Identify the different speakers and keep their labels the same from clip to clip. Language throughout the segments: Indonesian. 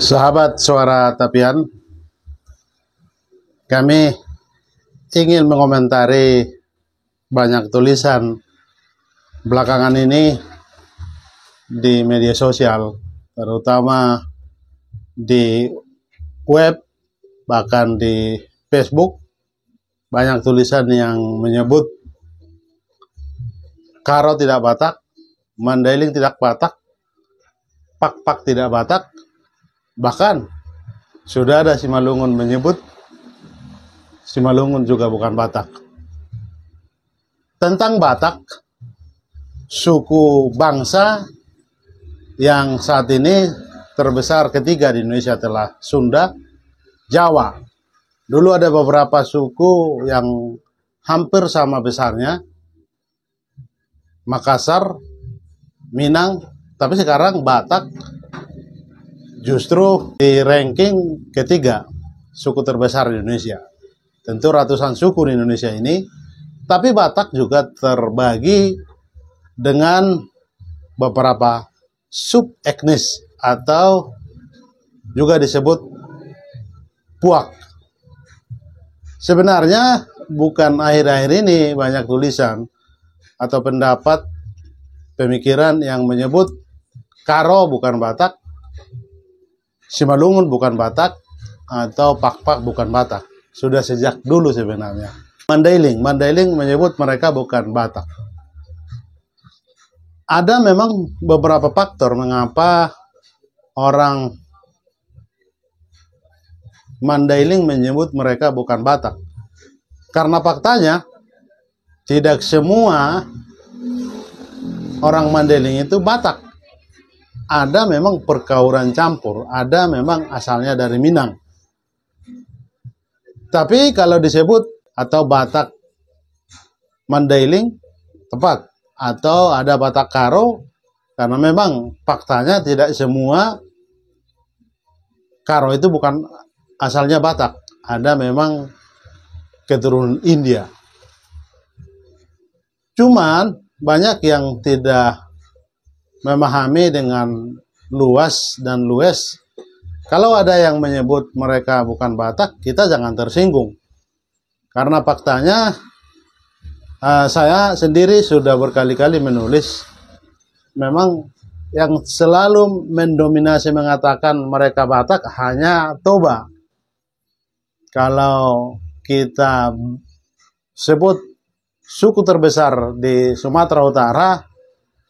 Speaker 1: Sahabat Suara Tapian, kami ingin mengomentari banyak tulisan belakangan ini di media sosial, terutama di web, bahkan di Facebook. Banyak tulisan yang menyebut Karo tidak Batak, Mandailing tidak Batak, Pak-Pak tidak Batak. Bahkan sudah ada Simalungun menyebut Simalungun juga bukan Batak. Tentang Batak, suku bangsa yang saat ini terbesar ketiga di Indonesia telah Sunda, Jawa. Dulu ada beberapa suku yang hampir sama besarnya, Makassar, Minang, tapi sekarang Batak justru di ranking ketiga suku terbesar di Indonesia. Tentu ratusan suku di Indonesia ini, tapi Batak juga terbagi dengan beberapa sub-etnis atau juga disebut Puak. Sebenarnya bukan akhir-akhir ini banyak tulisan atau pendapat pemikiran yang menyebut Karo bukan Batak, Simalungun bukan Batak, atau Pak-Pak bukan Batak. Sudah sejak dulu sebenarnya. Mandailing menyebut mereka bukan Batak. Ada memang beberapa faktor mengapa orang Mandailing menyebut mereka bukan Batak. Karena faktanya tidak semua orang Mandailing itu Batak. Ada memang perkaulan campur, ada memang asalnya dari Minang. Tapi kalau disebut atau Batak Mandailing tepat, atau ada Batak Karo, karena memang faktanya tidak semua Karo itu bukan asalnya Batak, ada memang keturunan India. Cuman banyak yang tidak memahami dengan luas dan luas. Kalau ada yang menyebut mereka bukan Batak, kita jangan tersinggung. Karena faktanya saya sendiri sudah berkali-kali menulis, memang yang selalu mendominasi mengatakan mereka Batak hanya Toba. Kalau kita sebut suku terbesar di Sumatera Utara,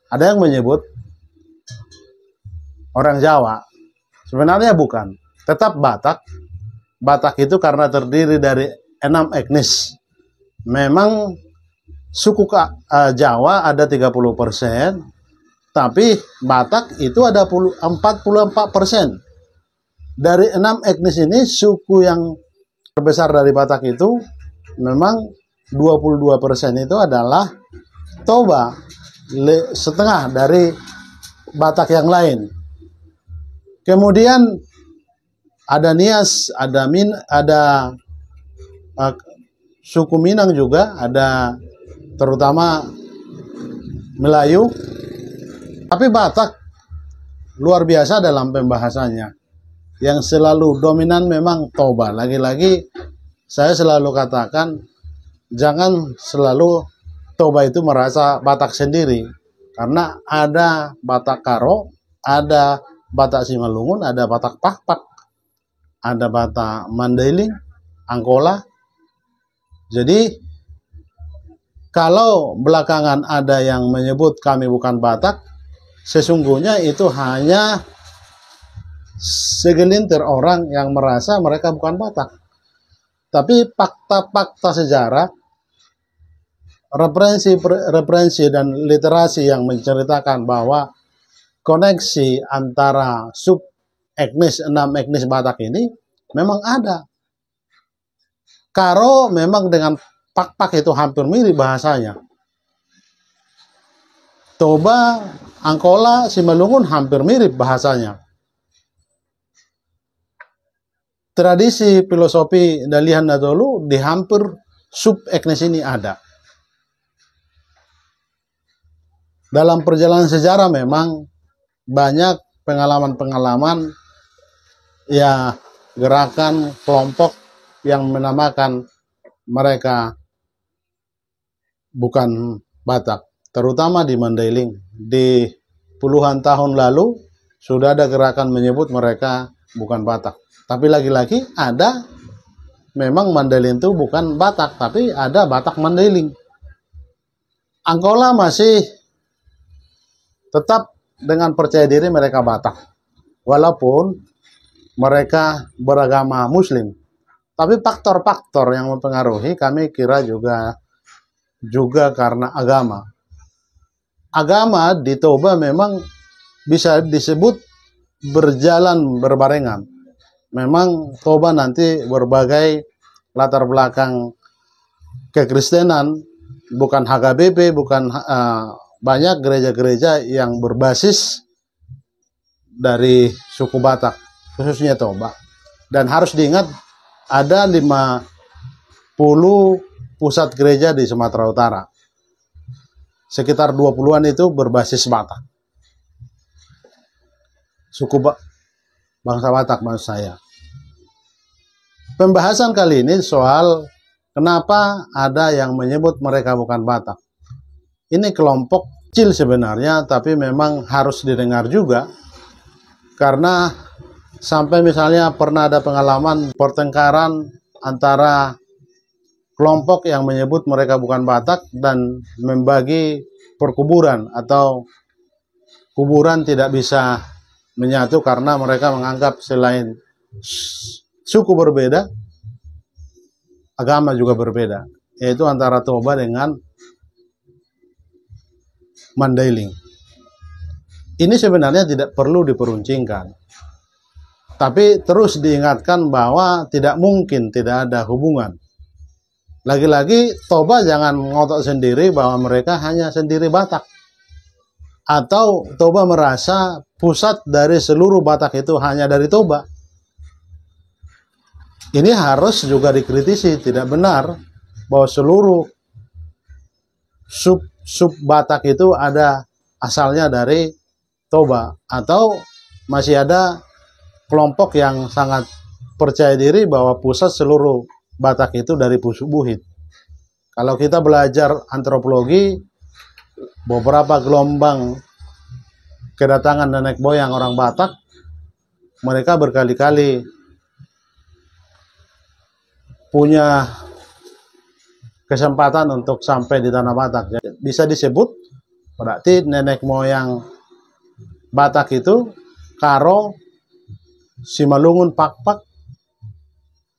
Speaker 1: ada yang menyebut orang Jawa. Sebenarnya bukan, tetap Batak. Batak itu karena terdiri dari 6 etnis. Memang suku Jawa ada 30%, tapi Batak itu ada 44%. Dari 6 etnis ini, suku yang terbesar dari Batak itu memang 22% itu adalah Toba, setengah dari Batak yang lain. Kemudian ada Nias, ada suku Minang juga, ada terutama Melayu. Tapi Batak luar biasa dalam pembahasannya. Yang selalu dominan memang Toba. Lagi-lagi saya selalu katakan, jangan selalu Toba itu merasa Batak sendiri. Karena ada Batak Karo, ada Batak Simalungun, ada Batak Pak-Pak, ada Batak Mandailing, Angkola. Jadi kalau belakangan ada yang menyebut kami bukan Batak, sesungguhnya itu hanya segelintir orang yang merasa mereka bukan Batak. Tapi fakta-fakta sejarah, referensi dan literasi yang menceritakan bahwa koneksi antara sub etnis 6 etnis Batak ini memang ada. Karo memang dengan Pak-Pak itu hampir mirip bahasanya. Toba, Angkola, Simalungun hampir mirip bahasanya. Tradisi filosofi Dalihan Nadolu di hampir sub etnis ini ada. Dalam perjalanan sejarah memang banyak pengalaman-pengalaman ya gerakan kelompok yang menamakan mereka bukan Batak, terutama di Mandailing. Di puluhan tahun lalu sudah ada gerakan menyebut mereka bukan Batak. Tapi lagi-lagi ada, memang Mandailing itu bukan Batak, tapi ada Batak Mandailing. Angkola masih tetap dengan percaya diri mereka Batak, walaupun mereka beragama Muslim. Tapi faktor-faktor yang mempengaruhi kami kira juga karena agama. Agama di Toba memang bisa disebut berjalan berbarengan. Memang Toba nanti berbagai latar belakang kekristenan, bukan HKBP, bukan banyak gereja-gereja yang berbasis dari suku Batak, khususnya Toba. Dan harus diingat ada 50 pusat gereja di Sumatera Utara. Sekitar 20-an itu berbasis Batak. Suku bangsa Batak maksud saya. Pembahasan kali ini soal kenapa ada yang menyebut mereka bukan Batak. Ini kelompok kecil sebenarnya, tapi memang harus didengar juga. Karena sampai misalnya pernah ada pengalaman pertengkaran antara kelompok yang menyebut mereka bukan Batak dan membagi perkuburan, atau kuburan tidak bisa menyatu karena mereka menganggap selain suku berbeda, agama juga berbeda, yaitu antara Toba dengan Mandailing. Ini sebenarnya tidak perlu diperuncingkan, tapi terus diingatkan bahwa tidak mungkin tidak ada hubungan. Lagi-lagi Toba jangan ngotot sendiri bahwa mereka hanya sendiri Batak, atau Toba merasa pusat dari seluruh Batak itu hanya dari Toba. Ini harus juga dikritisi. Tidak benar bahwa seluruh sub Batak itu ada asalnya dari Toba, atau masih ada kelompok yang sangat percaya diri bahwa pusat seluruh Batak itu dari Pusubuhit. Kalau kita belajar antropologi, beberapa gelombang kedatangan nenek moyang orang Batak, mereka berkali-kali punya kesempatan untuk sampai di tanah Batak. Jadi, bisa disebut berarti nenek moyang Batak itu Karo, Simalungun, Pakpak,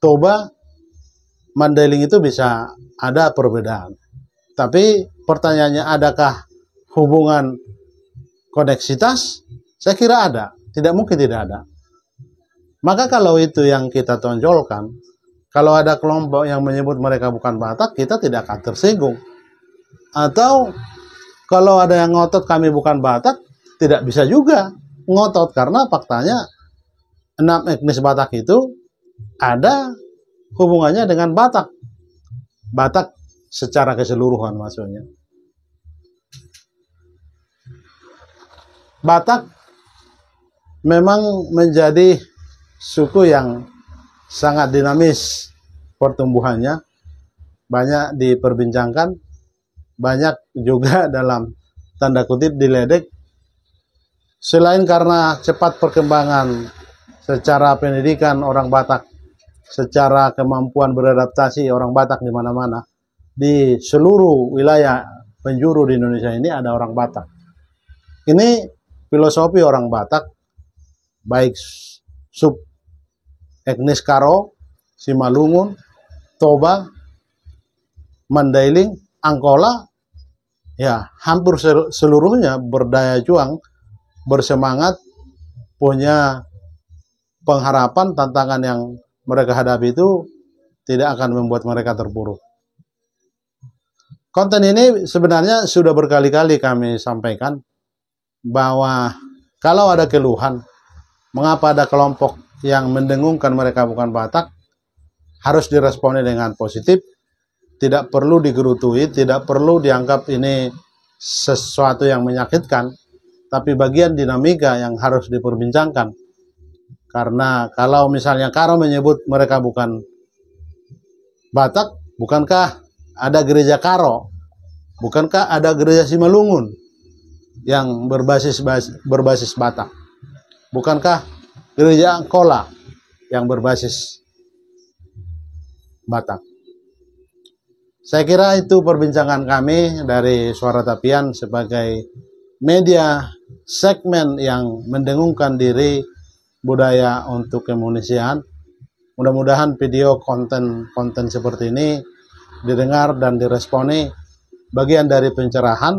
Speaker 1: Toba, Mandailing itu bisa ada perbedaan. Tapi pertanyaannya, adakah hubungan koneksitas? Saya kira ada. Tidak mungkin tidak ada. Maka kalau itu yang kita tonjolkan, kalau ada kelompok yang menyebut mereka bukan Batak, kita tidak akan tersinggung. Atau kalau ada yang ngotot kami bukan Batak, tidak bisa juga ngotot, karena faktanya 6 etnis Batak itu ada hubungannya dengan Batak. Batak secara keseluruhan maksudnya. Batak memang menjadi suku yang sangat dinamis pertumbuhannya, banyak diperbincangkan, banyak juga dalam tanda kutip diledek. Selain karena cepat perkembangan secara pendidikan orang Batak, secara kemampuan beradaptasi orang Batak di mana-mana, di seluruh wilayah penjuru di Indonesia ini ada orang Batak. Ini filosofi orang Batak, baik sub etnis Karo, Simalungun, Toba, Mandailing, Angkola, ya hampir seluruhnya berdaya juang, bersemangat, punya pengharapan. Tantangan yang mereka hadapi itu tidak akan membuat mereka terpuruk. Konten ini sebenarnya sudah berkali-kali kami sampaikan bahwa kalau ada keluhan, mengapa ada kelompok yang mendengungkan mereka bukan Batak, harus diresponi dengan positif, tidak perlu digerutui, tidak perlu dianggap ini sesuatu yang menyakitkan, tapi bagian dinamika yang harus diperbincangkan. Karena kalau misalnya Karo menyebut mereka bukan Batak, bukankah ada gereja Karo? Bukankah ada gereja Simalungun yang berbasis Batak? Bukankah gereja Angkola yang berbasis Batak? Saya kira itu perbincangan kami dari Suara Tapian sebagai media segmen yang mendengungkan diri budaya untuk kemanusiaan. Mudah-mudahan video konten seperti ini didengar dan diresponi bagian dari pencerahan